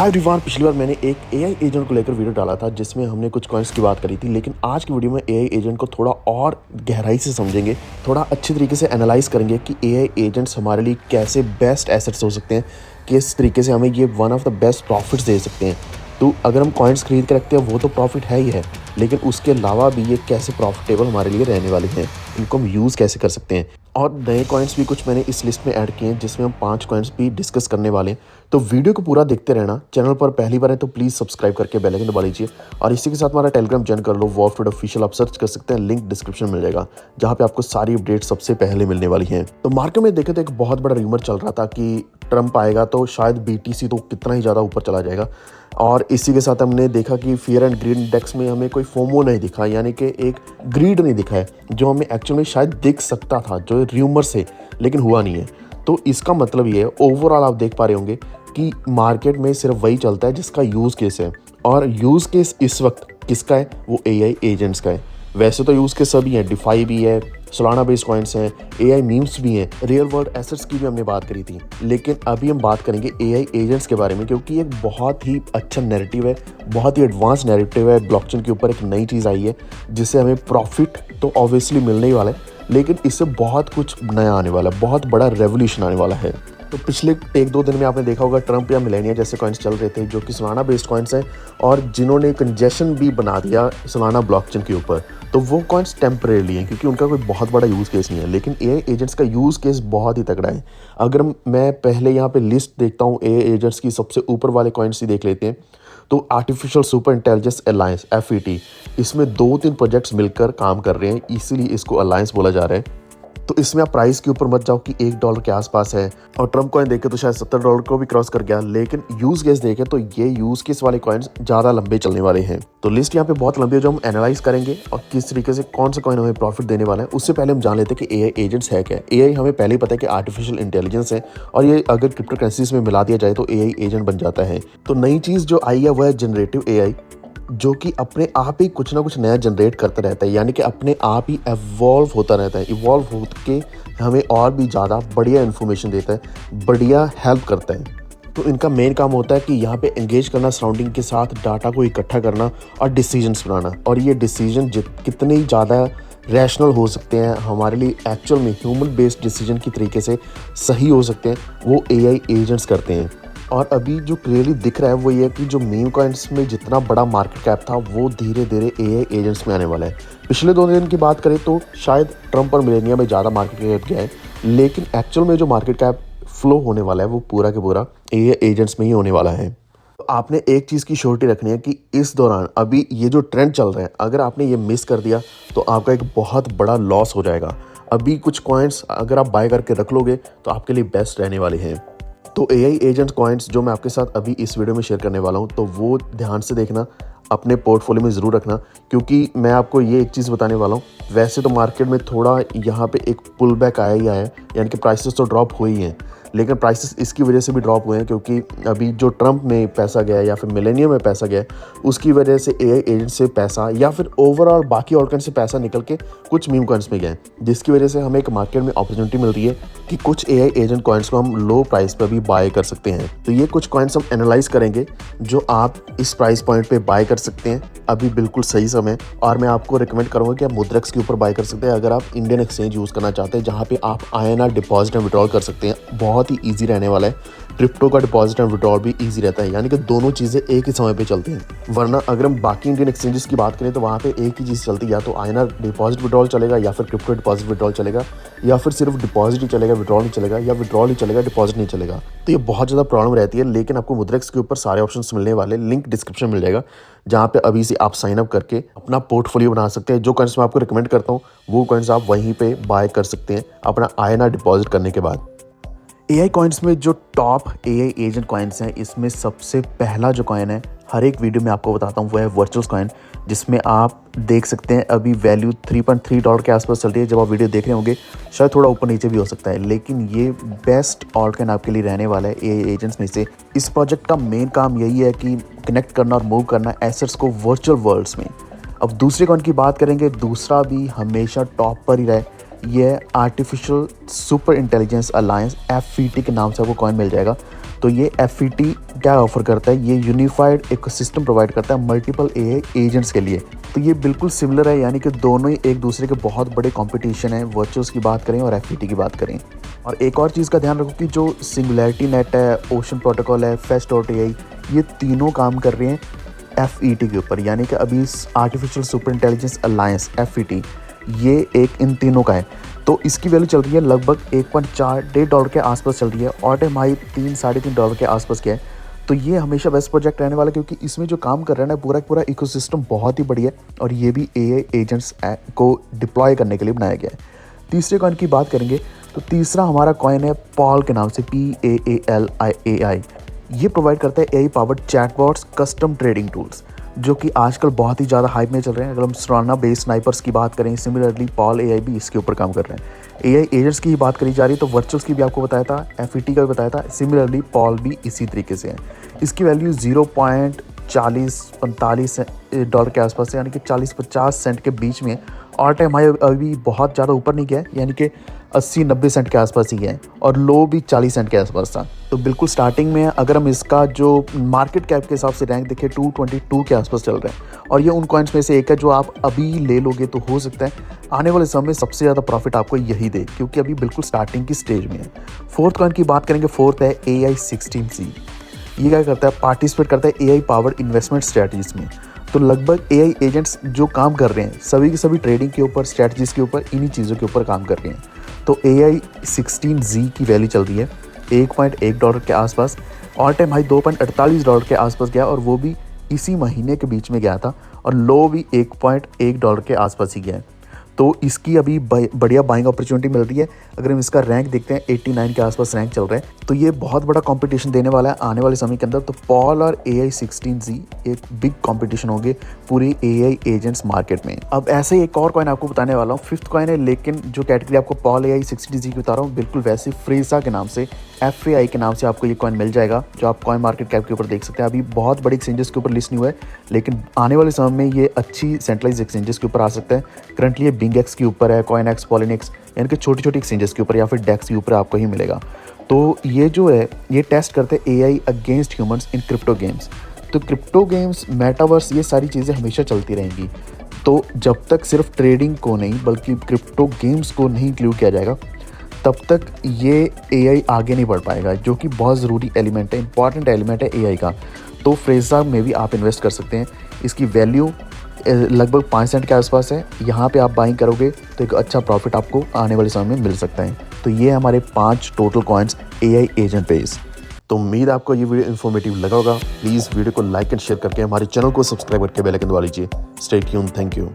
Hi everyone, पिछली बार मैंने एक एआई एजेंट को लेकर वीडियो डाला था जिसमें हमने कुछ कॉइन्स की बात करी थी। लेकिन आज की वीडियो में एआई एजेंट को थोड़ा और गहराई से समझेंगे, थोड़ा अच्छी तरीके से एनालाइज करेंगे कि एआई एजेंट्स हमारे लिए कैसे बेस्ट एसेट्स हो सकते हैं, किस तरीके से हमें ये one of the best profits दे सकते हैं। तो अगर हम कॉइन्स खरीद के रखते हैं वो तो प्रॉफिट है ही है, लेकिन उसके अलावा भी ये कैसे प्रॉफिटेबल हमारे लिए रहने वाले हैं, इनको हम यूज़ कैसे कर सकते हैं। और नए कॉइन्स भी कुछ मैंने इस लिस्ट में ऐड किए हैं जिसमें हम 5 कॉइन्स भी डिस्कस करने वाले हैं। तो वीडियो को पूरा देखते रहना। चैनल पर पहली बार है तो प्लीज़ सब्सक्राइब करके बेल आइकन दबा लीजिए और इसी के साथ हमारा टेलीग्राम ज्वाइन कर लो। वॉरफीड ऑफिशियल आप सर्च कर सकते हैं, लिंक डिस्क्रिप्शन में मिल जाएगा, जहाँ पे आपको सारी अपडेट सबसे पहले मिलने वाली हैं। तो मार्केट में देखे तो एक बहुत बड़ा रूमर चल रहा था कि ट्रम्प आएगा तो शायद बीटीसी तो कितना ही ज़्यादा ऊपर चला जाएगा। और इसी के साथ हमने देखा कि फियर एंड ग्रीड इंडेक्स में हमें कोई फोमो नहीं दिखा, यानी कि एक ग्रीड नहीं दिखा है जो हमें एक्चुअल में शायद दिख सकता था, जो र्यूमर से, लेकिन हुआ नहीं है। तो इसका मतलब ये है, ओवरऑल आप देख पा रहे होंगे कि मार्केट में सिर्फ वही चलता है जिसका यूज़ केस है। और यूज़ केस इस वक्त किसका है? वो एआई एजेंट्स का है। वैसे तो यूज़ केस सभी हैं, डिफाई भी है, सोलाना बेस्ड कॉइन्स हैं, एआई मीम्स भी हैं, रियल वर्ल्ड एसेट्स की भी हमने बात करी थी। लेकिन अभी हम बात करेंगे एआई एजेंट्स के बारे में, क्योंकि एक बहुत ही अच्छा नैरेटिव है, बहुत ही एडवांस नैरेटिव है। ब्लॉकचेन के ऊपर एक नई चीज़ आई है जिससे हमें प्रॉफिट तो ऑब्वियसली मिलने ही वाला है, लेकिन इससे बहुत कुछ नया आने वाला है, बहुत बड़ा रेवोल्यूशन आने वाला है। तो पिछले 1-2 दिन में आपने देखा होगा ट्रम्प या मिलेनिया जैसे कॉइन्स चल रहे थे, जो कि सोलाना बेस्ड कॉइन्स हैं और जिन्होंने कंजेशन भी बना दिया सोलाना ब्लॉकचेन के ऊपर। तो वो कॉइन्स टेम्परेरी हैं क्योंकि उनका कोई बहुत बड़ा यूज़ केस नहीं है, लेकिन एआई एजेंट्स का यूज़ केस बहुत ही तगड़ा है। अगर मैं पहले यहाँ पे लिस्ट देखता हूँ एआई एजेंट्स की, सबसे ऊपर वाले कॉइन्स ही देख लेते हैं। तो artificial super intelligence alliance FET, इसमें 2-3 प्रोजेक्ट्स मिलकर काम कर रहे हैं, इसीलिए इसको अलायंस बोला जा रहा है। तो इसमें आप प्राइस के ऊपर मत जाओ कि $1 के आसपास है, और ट्रम्प कॉइन देखे तो शायद $70 को भी क्रॉस कर गया। लेकिन यूज केस देखे तो ये यूज केस वाले कॉइन्स ज़्यादा लंबे चलने वाले हैं। तो लिस्ट यहाँ पे बहुत लंबी है जो हम एनालाइज करेंगे और किस तरीके से कौन सा कॉइन हमें प्रॉफिट देने वाला है। उससे पहले हम जान लेते हैं कि एआई एजेंट्स है क्या। एआई हमें पहले ही पता है कि आर्टिफिशियल इंटेलिजेंस है, और ये अगर क्रिप्टो करेंसीज में मिला दिया जाए तो एआई एजेंट बन जाता है। तो नई चीज़ जो आई है वह है जनरेटिव एआई, जो कि अपने आप ही कुछ ना कुछ नया जनरेट करता रहता है, यानी कि अपने आप ही एवॉल्व होता रहता है। इवॉल्व होकर हमें और भी ज़्यादा बढ़िया इन्फॉर्मेशन देता है, बढ़िया हेल्प करता है। तो इनका मेन काम होता है कि यहाँ पे एंगेज करना सराउंडिंग के साथ, डाटा को इकट्ठा करना और डिसीजंस बनाना। और ये डिसीजन कितने ही ज़्यादा रैशनल हो सकते हैं, हमारे लिए एक्चुअल में ह्यूमन बेस्ड डिसीजन की तरीके से सही हो सकते हैं, वो एआई एजेंट्स करते हैं। और अभी जो क्लियरली दिख रहा है वो ये है कि जो मीम कॉइन्स में जितना बड़ा मार्केट कैप था वो धीरे धीरे एआई एजेंट्स में आने वाला है। पिछले 2 दिन की बात करें तो शायद ट्रम्प और मिलेनिया में ज़्यादा मार्केट कैप गया है, लेकिन एक्चुअल में जो मार्केट कैप फ्लो होने वाला है वो पूरा के पूरा एआई एजेंट्स में ही होने वाला है। तो आपने एक चीज़ की श्योरिटी रखनी है कि इस दौरान अभी ये जो ट्रेंड चल रहा है, अगर आपने ये मिस कर दिया तो आपका एक बहुत बड़ा लॉस हो जाएगा। अभी कुछ कॉइन्स अगर आप बाय करके रख लोगे तो आपके लिए बेस्ट रहने वाले हैं। तो एआई एजेंट कॉइन्स जो मैं आपके साथ अभी इस वीडियो में शेयर करने वाला हूं, तो वो ध्यान से देखना, अपने पोर्टफोलियो में ज़रूर रखना, क्योंकि मैं आपको ये एक चीज़ बताने वाला हूं। वैसे तो मार्केट में थोड़ा यहाँ पे एक पुल बैक आया ही आया है, यानी कि प्राइसेस तो ड्रॉप हुई हैं, लेकिन प्राइसेस इसकी वजह से भी ड्रॉप हुए हैं क्योंकि अभी जो ट्रम्प में पैसा गया या फिर मिलेनियम में पैसा गया, उसकी वजह से एआई एजेंट से पैसा या फिर ओवरऑल बाकी ऑल्टकॉइन से पैसा निकल के कुछ मीम कॉइन्स में गया है, जिसकी वजह से हमें एक मार्केट में अपॉर्चुनिटी मिल रही है कि कुछ एआई एजेंट कॉइन्स को हम लो प्राइस पर भी बाय कर सकते हैं। तो ये कुछ कॉइन्स हम एनालाइज करेंगे जो आप इस प्राइस पॉइंट पे बाय कर सकते हैं, अभी बिल्कुल सही समय। और मैं आपको रिकमेंड करूंगा कि आप मुद्रेक्स के ऊपर बाय कर सकते हैं अगर आप इंडियन एक्सचेंज यूज़ करना चाहते हैं, जहाँ पे आप INR डिपॉजिट एंड विड्रॉल कर सकते हैं। बहुत ही ईजी रहने वाला है। क्रिप्टो का डिपॉजिट एंड विड्रॉल भी ईजी रहता है, यानी कि दोनों चीज़ें एक ही समय पे चलती हैं। वरना अगर हम बाकी इंडियन एक्सचेंजेस की बात करें तो वहाँ पे एक ही चीज़ चलती है, या तो INR डिपॉजिट विड्रॉल चलेगा, या फिर क्रिप्टो डिपॉजिट विड्रॉल चलेगा, या फिर सिर्फ डिपॉजिट ही चलेगा, विड्रॉल नहीं चलेगा, या विड्रॉल ही चलेगा, डिपॉजिट नहीं चलेगा। तो ये बहुत ज़्यादा प्रॉब्लम रहती है। लेकिन आपको मुद्रेक्स के ऊपर सारे ऑप्शन मिलने वाले, लिंक डिस्क्रिप्शन में मिल जाएगा, जहाँ पे अभी से आप साइन अप करके अपना पोर्टफोलियो बना सकते हैं। जो कॉइन्स मैं आपको रिकमेंड करता हूँ वो कॉइन्स आप वहीं पे बाय कर सकते हैं अपना INR डिपॉजिट करने के बाद। एआई कॉइन्स में जो टॉप एआई एजेंट कॉइन्स हैं, इसमें सबसे पहला जो कॉइन है, हर एक वीडियो में आपको बताता हूँ, वो है वर्चुअल कॉइन, जिसमें आप देख सकते हैं अभी वैल्यू $3.3 के आसपास चल रही है। जब आप वीडियो देख रहे होंगे शायद थोड़ा ऊपर नीचे भी हो सकता है, लेकिन ये बेस्ट ऑल्ट कॉइन आपके लिए रहने वाला है एआई एजेंट्स में से। इस प्रोजेक्ट का मेन काम यही है कि कनेक्ट करना और मूव करना एसेट्स को वर्चुअल वर्ल्ड्स में। अब दूसरे कॉइन की बात करेंगे, दूसरा भी हमेशा टॉप पर ही रहे, ये artificial super intelligence alliance FET के नाम से आपको कॉइन मिल जाएगा। तो ये FET क्या ऑफर करता है, ये यूनिफाइड इकोसिस्टम प्रोवाइड करता है मल्टीपल AI एजेंट्स के लिए। तो ये बिल्कुल सिमिलर है, यानी कि दोनों ही एक दूसरे के बहुत बड़े कंपटीशन है, वर्चुअल्स की बात करें और FET की बात करें। और एक और चीज़ का ध्यान रखो कि जो सिंगुलैरिटी नेट है, ओशन प्रोटोकॉल है, फेस्ट.ai, ये तीनों काम कर रहे हैं FET के ऊपर, यानी कि अभी artificial super intelligence alliance FET ये एक इन तीनों का है। तो इसकी वैल्यू चल रही है लगभग $1.4 के आसपास चल रही है, ऑल टाइम हाई $3-3.5 के आसपास क्या है। तो ये हमेशा बेस्ट प्रोजेक्ट रहने वाला है, क्योंकि इसमें जो काम कर रहा है ना पूरा इकोसिस्टम बहुत ही बढ़िया है, और ये भी AI एजेंट्स को डिप्लॉय करने के लिए बनाया गया है। तीसरे कॉइन की बात करेंगे तो तीसरा हमारा कॉइन है पॉल के नाम से, PAALIAI। ये प्रोवाइड करता है AI powered chatbots, custom trading tools, जो कि आजकल बहुत ही ज़्यादा हाइप में चल रहे हैं। अगर हम सोलाना बेस्ड स्नाइपर्स की बात करें, सिमिलरली पॉल AI भी इसके ऊपर काम कर रहे हैं। AI एजेंट्स की बात करी जा रही है तो वर्चुअल्स की भी आपको बताया था, FET का भी बताया था, सिमिलरली पॉल भी इसी तरीके से है। इसकी वैल्यू $0.40-45 के आसपास है, यानी कि 40-50 सेंट के बीच में। ऑल टाइम हाई अभी बहुत ज़्यादा ऊपर नहीं गया है, यानी कि 80-90 सेंट के आसपास ही है, और लो भी 40 सेंट के आसपास था। तो बिल्कुल स्टार्टिंग में अगर हम इसका जो मार्केट कैप के हिसाब से रैंक देखें 222 के आसपास चल रहा है, और ये उन कॉइन्स में से एक है जो आप अभी ले लोगे तो हो सकता है आने वाले समय में सबसे ज़्यादा प्रॉफिट आपको यही दे, क्योंकि अभी बिल्कुल स्टार्टिंग की स्टेज में है। फोर्थ कॉइन की बात करेंगे, फोर्थ है AI16Z। ये क्या करता है, पार्टिसिपेट करता है AI पावर्ड इन्वेस्टमेंट स्ट्रैटेजीज में। तो लगभग AI एजेंट्स जो काम कर रहे हैं सभी के सभी ट्रेडिंग के ऊपर, स्ट्रैटेजीज के ऊपर, इन्हीं चीज़ों के ऊपर काम कर रहे हैं। तो AI16Z की वैल्यू चल रही है $1.1 के आसपास, ऑल टाइम हाई $2.48 के आसपास गया, और वो भी इसी महीने के बीच में गया था, और लो भी $1.1 के आसपास ही गया है। तो इसकी अभी बढ़िया बाइंग अपॉर्चुनिटी मिल रही है। अगर हम इसका रैंक देखते हैं 89 के आसपास रैंक चल रहा है, तो ये बहुत बड़ा कंपटीशन देने वाला है आने वाले समय के अंदर। तो पॉल और AI16Z एक बिग कंपटीशन होंगे पूरी AI एजेंट्स मार्केट में। अब ऐसे ही एक और कॉइन आपको बताने वाला हूँ, फिफ्थ कॉइन है, लेकिन जो कैटेगरी आपको पॉल AI16Z की बता रहा हूँ बिल्कुल वैसे फ्रेजा के नाम से, FAI के नाम से आपको ये कॉइन मिल जाएगा, जो आप कॉइन मार्केट कैप के ऊपर देख सकते हैं। अभी बहुत बड़ी एक्सचेंजेस के ऊपर लिस्ट नहीं हुआ है, लेकिन आने वाले समय में ये अच्छी सेंट्रलाइज एक्सचेंजेस के ऊपर आ सकता है। करंटली ये BingX के ऊपर है, CoinEx, Poloniex, यानी कि छोटी छोटी एक्सचेंजेस के ऊपर या फिर DEX के ऊपर आपको ही मिलेगा। तो ये जो है ये टेस्ट करते हैं AI against humans in crypto games. तो क्रिप्टो गेम्स, मेटावर्स, ये सारी चीज़ें हमेशा चलती रहेंगी। तो जब तक सिर्फ ट्रेडिंग को नहीं बल्कि क्रिप्टो गेम्स को नहीं इंक्लूड किया जाएगा, तब तक ये AI आगे नहीं बढ़ पाएगा, जो कि बहुत ज़रूरी एलिमेंट है, इंपॉर्टेंट एलिमेंट है AI का। तो फ्रेजा में भी आप इन्वेस्ट कर सकते हैं। इसकी वैल्यू लगभग 5 सेंट के आसपास है। यहाँ पे आप बाइंग करोगे तो एक अच्छा प्रॉफिट आपको आने वाले समय में मिल सकता है। तो ये हमारे 5 total coins AI agent base. तो उम्मीद आपको ये वीडियो इन्फॉर्मेटिव लगा होगा। प्लीज़ वीडियो को लाइक एंड शेयर करके हमारे चैनल को सब्सक्राइब करके बेल आइकन दबा लीजिए। Stay tuned, thank you.